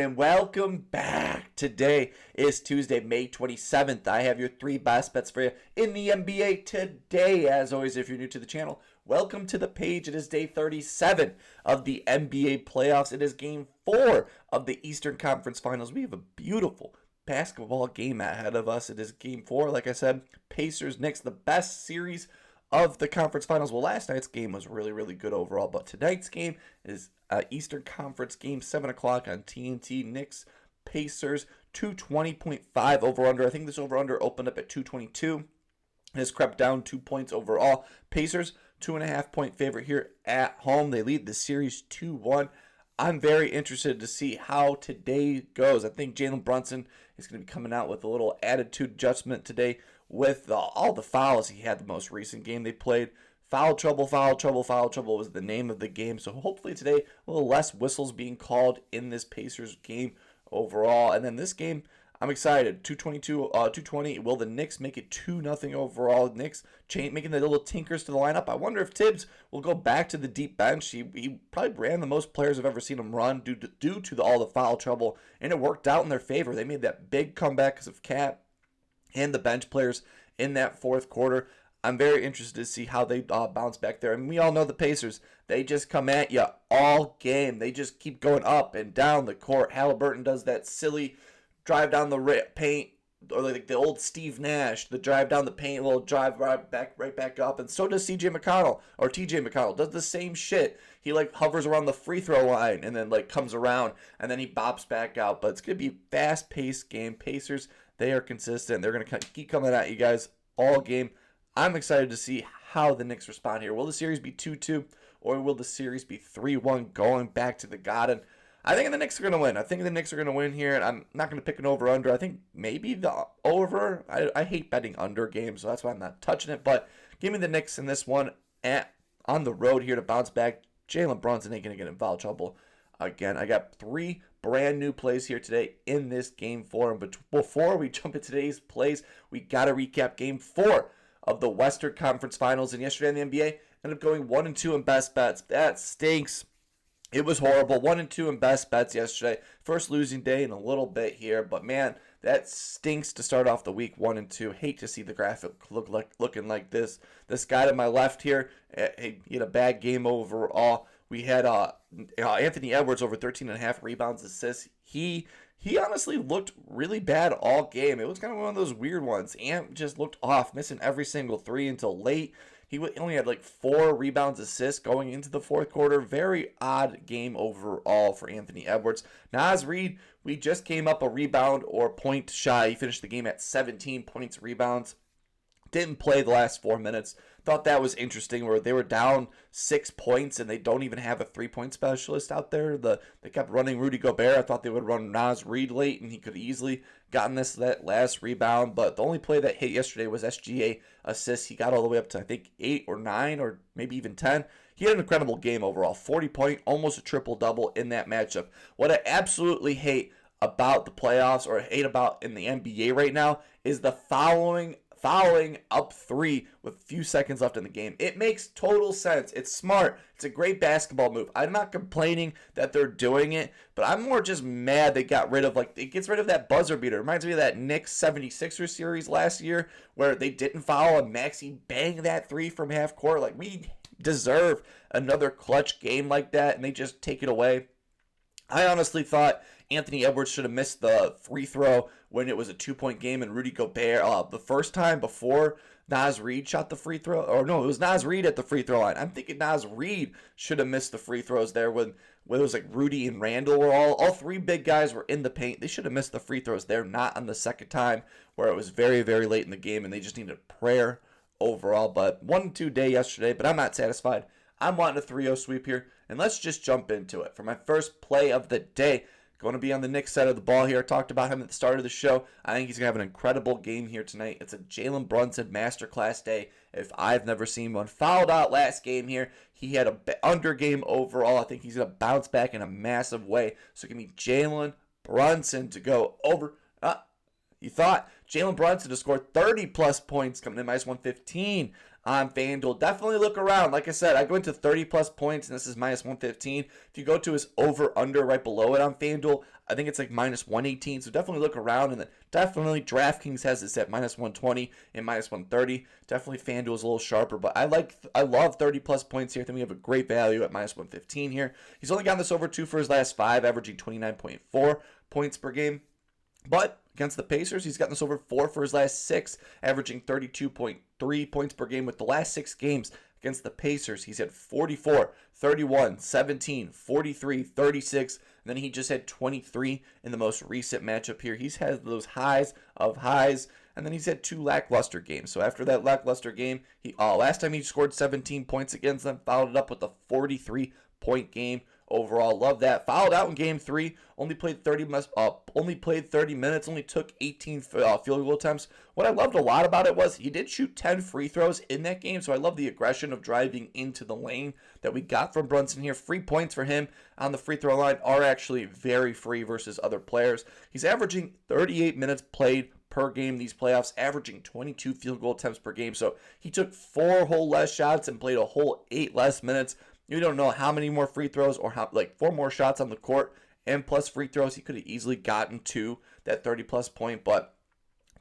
and welcome back. Today is Tuesday, May 27th. I have your three best bets for you in the NBA today. As always, if you're new to the channel, welcome to the page. It is day 37 of the NBA playoffs. It is game 4 of the Eastern Conference Finals. We have a beautiful basketball game ahead of us. It is game 4, like I said, Pacers, Knicks, the best series of the conference finals. Well, last night's game was really good overall, but tonight's game is Eastern Conference game, 7 o'clock on TNT. Knicks, Pacers, 220.5 over-under. I think this over-under opened up at 222. It has crept down 2 points overall. Pacers, 2.5-point favorite here at home. They lead the series 2-1. I'm very interested to see how today goes. I think Jalen Brunson is going to be coming out with a little attitude adjustment today with all the fouls he had the most recent game they played. Foul trouble was the name of the game. So hopefully today a little less whistles being called in this Pacers game overall. And then this game, I'm excited. 220. Will the Knicks make it 2-0 overall? Knicks making the little tinkers to the lineup. I wonder if Tibbs will go back to the deep bench. He probably ran the most players I've ever seen him run due to all the foul trouble, and it worked out in their favor. They made that big comeback because of Cat and the bench players in that fourth quarter. I'm very interested to see how they bounce back there. And we all know the Pacers. They just come at you all game. They just keep going up and down the court. Halliburton does that silly drive down the paint, or like the old Steve Nash, the drive down the paint, little drive right back up. And so does TJ McConnell does the same shit. He like hovers around the free throw line and then like comes around and then he bops back out. But it's going to be a fast-paced game. Pacers, they are consistent. They're going to keep coming at you guys all game. I'm excited to see how the Knicks respond here. Will the series be 2-2 or will the series be 3-1 going back to the Garden? I think the Knicks are going to win. I think the Knicks are going to win here, and I'm not going to pick an over-under. I think maybe the over. I hate betting under games, so that's why I'm not touching it. But give me the Knicks in this one on the road here to bounce back. Jalen Brunson ain't going to get in foul trouble again. I got 3 brand new plays here today in this game 4. But before we jump into today's plays, we got to recap game 4 of the Western Conference Finals. And yesterday in the NBA, ended up going 1-2 in best bets. That stinks. It was horrible. 1-2 in best bets yesterday. First losing day in a little bit here, but man, that stinks to start off the week 1-2. Hate to see the graphic looking like this. This guy to my left here, he had a bad game overall. We had Anthony Edwards over 13.5 rebounds, assists. He honestly looked really bad all game. It was kind of one of those weird ones. Ant just looked off, missing every single three until late. He only had like 4 rebounds, assists going into the fourth quarter. Very odd game overall for Anthony Edwards. Naz Reid, we just came up a rebound or point shy. He finished the game at 17 points, rebounds. Didn't play the last 4 minutes. Thought that was interesting where they were down 6 points and they don't even have a 3-point specialist out there. They kept running Rudy Gobert. I thought they would run Naz Reid late and he could easily gotten that last rebound. But the only play that hit yesterday was SGA assists. He got all the way up to I think 8 or 9 or maybe even 10. He had an incredible game overall. 40-point, almost a triple-double in that matchup. What I absolutely hate about the playoffs or hate about in the NBA right now is the fouling up 3 with a few seconds left in the game. It makes total sense. It's smart. It's a great basketball move. I'm not complaining that they're doing it, but I'm more just mad they got rid of, it gets rid of that buzzer beater. It reminds me of that Knicks 76ers series last year where they didn't foul and Maxey banged that 3 from half court. We deserve another clutch game like that, and they just take it away. I honestly thought Anthony Edwards should have missed the free throw when it was a 2-point game, and Rudy Gobert the first time before Naz Reid shot the free throw. Or no, it was Naz Reid at the free throw line. I'm thinking Naz Reid should have missed the free throws there when it was like Rudy and Randall were all 3 big guys were in the paint. They should have missed the free throws there, not on the second time where it was very, very late in the game and they just needed prayer overall. But 1-2 day yesterday, but I'm not satisfied. I'm wanting a 3-0 sweep here, and let's just jump into it. For my first play of the day, going to be on the Knicks side of the ball here. I talked about him at the start of the show. I think he's going to have an incredible game here tonight. It's a Jalen Brunson masterclass day if I've never seen one. Fouled out last game here. He had an under game overall. I think he's going to bounce back in a massive way. So give me Jalen Brunson to go over. You thought Jalen Brunson to score 30-plus points coming in, minus 115 on FanDuel. Definitely look around. Like I said, I go into 30 plus points, and this is minus 115. If you go to his over-under right below it on FanDuel, I think it's like minus 118. So definitely look around, and then definitely DraftKings has this at minus 120 and minus 130. Definitely FanDuel is a little sharper, but I love 30 plus points here. I think we have a great value at minus 115 here. He's only gotten this over 2 for his last 5, averaging 29.4 points per game. But against the Pacers, he's gotten this over 4 for his last 6, averaging 32.3 points per game. With the last 6 games against the Pacers, he's had 44, 31, 17, 43, 36, and then he just had 23 in the most recent matchup here. He's had those highs of highs, and then he's had 2 lackluster games. So after that lackluster game, last time he scored 17 points against them, followed it up with a 43-point game. Overall, love that. Fouled out in Game 3. Only played 30 minutes. Only took 18 field goal attempts. What I loved a lot about it was he did shoot 10 free throws in that game. So I love the aggression of driving into the lane that we got from Brunson here. Free points for him on the free throw line are actually very free versus other players. He's averaging 38 minutes played per game these playoffs, averaging 22 field goal attempts per game. So he took 4 whole less shots and played a whole 8 less minutes. You don't know how many more free throws or 4 more shots on the court and plus free throws. He could have easily gotten to that 30-plus point, but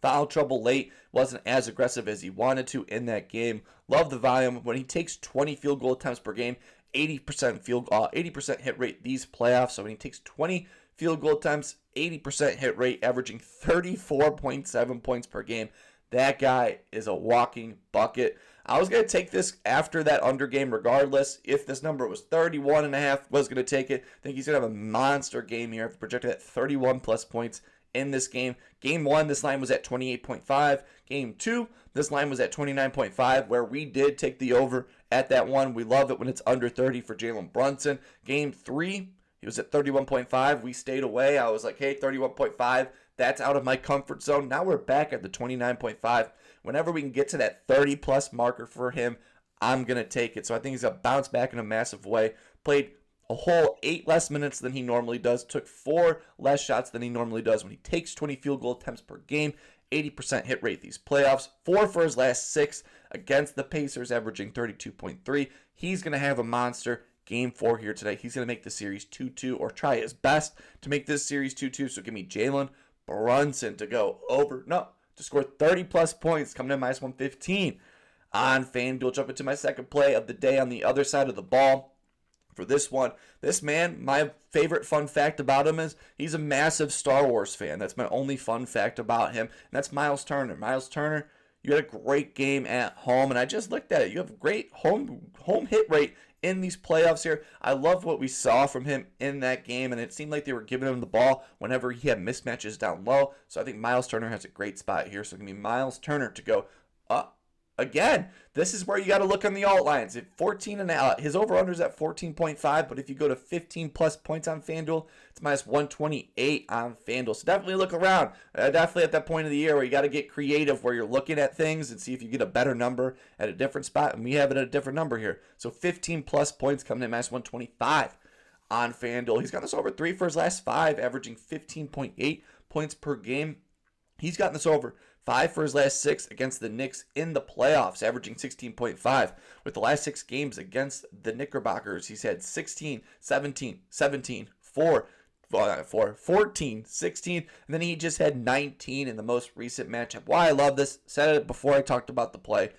foul trouble late, wasn't as aggressive as he wanted to in that game. Love the volume. When he takes 20 field goal attempts per game, 80% hit rate these playoffs. So when he takes 20 field goal attempts, 80% hit rate, averaging 34.7 points per game. That guy is a walking bucket. I was going to take this after that under game regardless. If this number was 31.5, was going to take it. I think he's going to have a monster game here. I've projected at 31 plus points in this game. Game 1, this line was at 28.5. Game 2, this line was at 29.5, where we did take the over at that one. We love it when it's under 30 for Jalen Brunson. Game 3, he was at 31.5. We stayed away. I was like, hey, 31.5. That's out of my comfort zone. Now we're back at the 29.5. Whenever we can get to that 30-plus marker for him, I'm going to take it. So I think he's going to bounce back in a massive way. Played a whole 8 less minutes than he normally does. Took 4 less shots than he normally does. When he takes 20 field goal attempts per game, 80% hit rate these playoffs. 4 for his last 6 against the Pacers, averaging 32.3. He's going to have a monster Game 4 here today. He's going to make the series 2-2 or try his best to make this series 2-2. So give me Jalen Brunson to score 30-plus points, coming in minus 115 on FanDuel. Jump into my second play of the day on the other side of the ball. For this one, this man, my favorite fun fact about him is he's a massive Star Wars fan. That's my only fun fact about him, and that's Myles Turner. Myles Turner, you had a great game at home, and I just looked at it. You have a great home hit rate in these playoffs here. I love what we saw from him in that game, and it seemed like they were giving him the ball whenever he had mismatches down low. So I think Myles Turner has a great spot here. So it's going to be Myles Turner to go up. Again, this is where you got to look on the alt lines. At 14 and his over-under is at 14.5, but if you go to 15-plus points on FanDuel, it's minus 128 on FanDuel. So definitely look around. Definitely at that point of the year where you got to get creative, where you're looking at things and see if you get a better number at a different spot, and we have it at a different number here. So 15-plus points coming in minus 125 on FanDuel. He's got this over 3 for his last 5, averaging 15.8 points per game. He's gotten this over 5 for his last 6 against the Knicks in the playoffs, averaging 16.5. With the last 6 games against the Knickerbockers, he's had 16, 17, 17, 4, 14, 16, and then he just had 19 in the most recent matchup. Why I love this, said it before I talked about the play,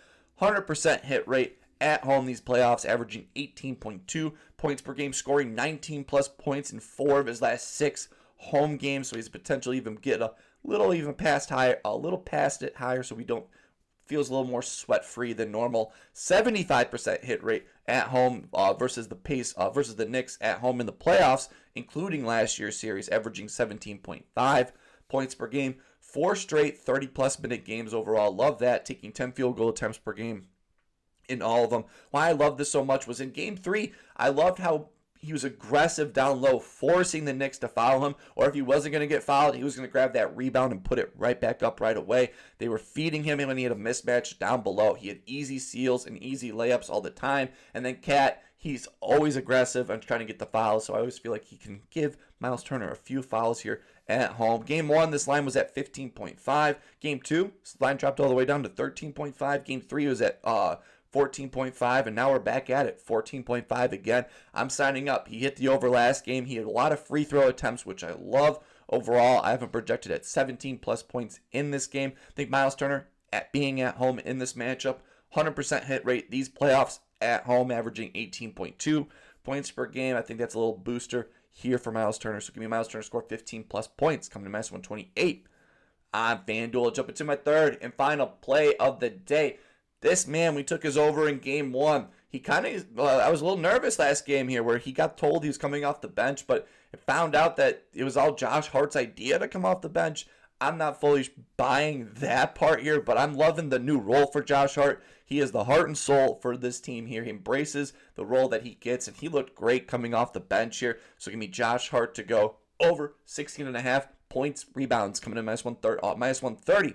100% hit rate at home these playoffs, averaging 18.2 points per game, scoring 19-plus points in 4 of his last 6 home games, so he's potentially even get a little past it higher, so we don't feels a little more sweat free than normal. 75% hit rate at home versus the Knicks at home in the playoffs, including last year's series, averaging 17.5 points per game. 4 straight 30-plus minute games overall. Love that, taking 10 field goal attempts per game in all of them. Why I love this so much was in Game 3, I loved how he was aggressive down low, forcing the Knicks to foul him, or if he wasn't going to get fouled, he was going to grab that rebound and put it right back up right away. They were feeding him when he had a mismatch down below. He had easy seals and easy layups all the time, and then Cat, he's always aggressive and trying to get the fouls, so I always feel like he can give Myles Turner a few fouls here at home. Game 1, this line was at 15.5. Game 2, this line dropped all the way down to 13.5. Game 3 was at 14.5, and now we're back at it, 14.5 again. I'm signing up. He hit the over last game. He had a lot of free throw attempts, which I love. Overall, I have him projected at 17 plus points in this game. I think Myles Turner, at being at home in this matchup, 100% hit rate these playoffs at home, averaging 18.2 points per game. I think that's a little booster here for Myles Turner. So give me Myles Turner score 15 plus points, coming to minus 128 on FanDuel. Jump into my third and final play of the day. This man, we took his over in game one. He kind of, I was a little nervous last game here where he got told he was coming off the bench, but it found out that it was all Josh Hart's idea to come off the bench. I'm not fully buying that part here, but I'm loving the new role for Josh Hart. He is the heart and soul for this team here. He embraces the role that he gets, and he looked great coming off the bench here. So give me Josh Hart to go over 16.5 points, rebounds, coming in minus 130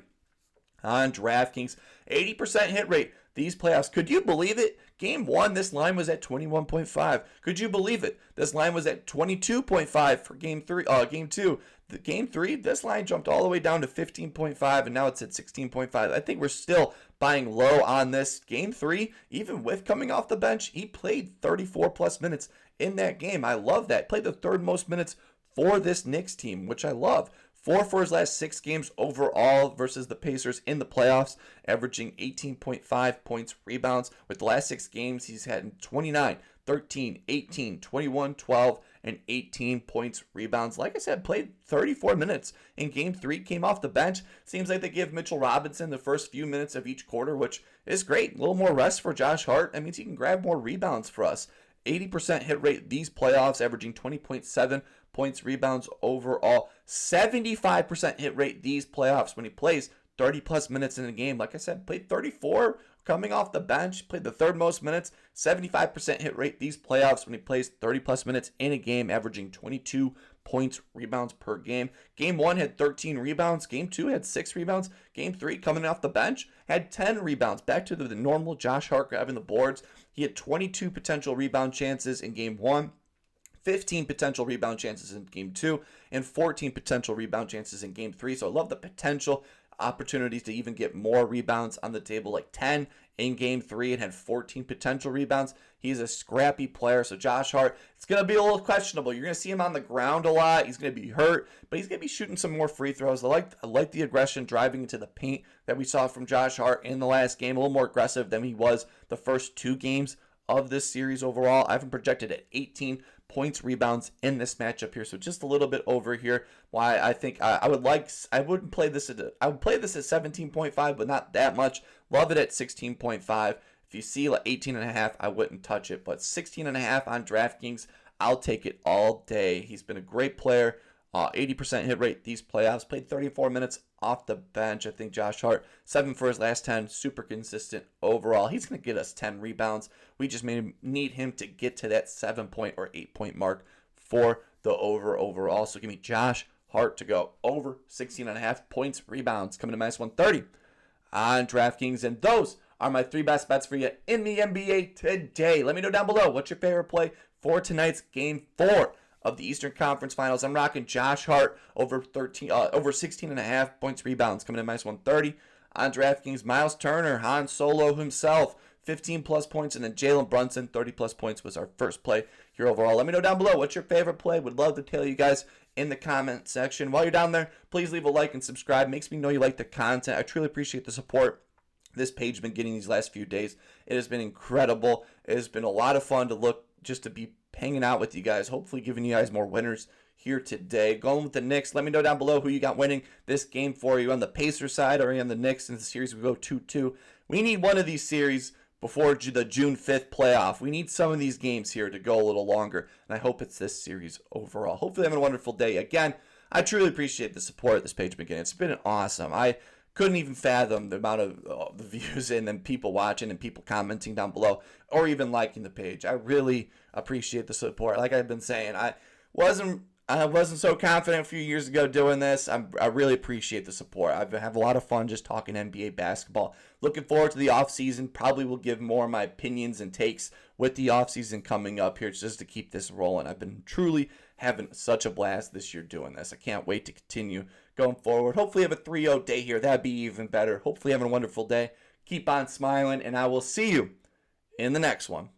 on DraftKings. 80% hit rate these playoffs. Could you believe it? Game one, this line was at 21.5. Could you believe it? This line was at 22.5 for game two. Game three, this line jumped all the way down to 15.5, and now it's at 16.5. I think we're still buying low on this. Game three, even with coming off the bench, he played 34 plus minutes in that game. I love that. Played the third most minutes for this Knicks team, which I love. 4 for his last 6 games overall versus the Pacers in the playoffs, averaging 18.5 points, rebounds. With the last 6 games, he's had 29, 13, 18, 21, 12, and 18 points, rebounds. Like I said, played 34 minutes in game 3, came off the bench. Seems like they give Mitchell Robinson the first few minutes of each quarter, which is great. A little more rest for Josh Hart. That means he can grab more rebounds for us. 80% hit rate these playoffs, averaging 20.7 points, rebounds overall. 75% hit rate these playoffs when he plays 30 plus minutes in a game. Like I said, played 34 coming off the bench, played the third most minutes. 75% hit rate these playoffs when he plays 30 plus minutes in a game, averaging 22 points, rebounds per game. Game 1 had 13 rebounds. Game 2 had 6 rebounds. Game 3, coming off the bench, had 10 rebounds. Back to the normal Josh Hart grabbing the boards. He had 22 potential rebound chances in game 1. 15 potential rebound chances in game 2, and 14 potential rebound chances in game 3. So I love the potential opportunities to even get more rebounds on the table, like 10 in game 3 and had 14 potential rebounds. He's a scrappy player. So Josh Hart, it's going to be a little questionable. You're going to see him on the ground a lot. He's going to be hurt, but he's going to be shooting some more free throws. I like the aggression driving into the paint that we saw from Josh Hart in the last game. A little more aggressive than he was the first 2 games of this series overall. I have him projected at 18 points, rebounds in this matchup here, so just a little bit over here. Why I think I would play this at 17.5, but not that much. Love it at 16.5. If you see like 18.5, I wouldn't touch it, but 16.5 on DraftKings, I'll take it all day. He's been a great player. 80% hit rate these playoffs. Played 34 minutes off the bench. I think Josh Hart, 7 for his last 10. Super consistent overall. He's going to get us 10 rebounds. We just need him to get to that 7-point or 8-point mark for the overall. So give me Josh Hart to go over 16.5 points, rebounds, coming to minus 130 on DraftKings. And those are my 3 best bets for you in the NBA today. Let me know down below what's your favorite play for tonight's Game 4 of the Eastern Conference Finals. I'm rocking Josh Hart over 16.5 points, rebounds, coming in minus 130 on DraftKings. Myles Turner, Han Solo himself, 15 plus points, and then Jalen Brunson, 30 plus points was our first play here overall. Let me know down below what's your favorite play. Would love to tell you guys in the comment section. While you're down there, please leave a like and subscribe. Makes me know you like the content. I truly appreciate the support this page has been getting these last few days. It has been incredible. It has been a lot of fun to be hanging out with you guys, hopefully giving you guys more winners here today. Going with the Knicks. Let me know down below who you got winning this game for you on the Pacers side or on the Knicks. In the series, we go 2-2. We need one of these series before the June 5th playoff. We need some of these games here to go a little longer, and I hope it's this series overall. Hopefully having a wonderful day. Again, I truly appreciate the support this page has been getting. It's been awesome. I couldn't even fathom the amount of the views and then people watching and people commenting down below or even liking the page. I really appreciate the support. Like I've been saying, I wasn't so confident a few years ago doing this. I really appreciate the support. I have a lot of fun just talking NBA basketball. Looking forward to the offseason. Probably will give more of my opinions and takes with the offseason coming up here just to keep this rolling. I've been truly having such a blast this year doing this. I can't wait to continue going forward. Hopefully have a 3-0 day here. That'd be even better. Hopefully having a wonderful day. Keep on smiling, and I will see you in the next one.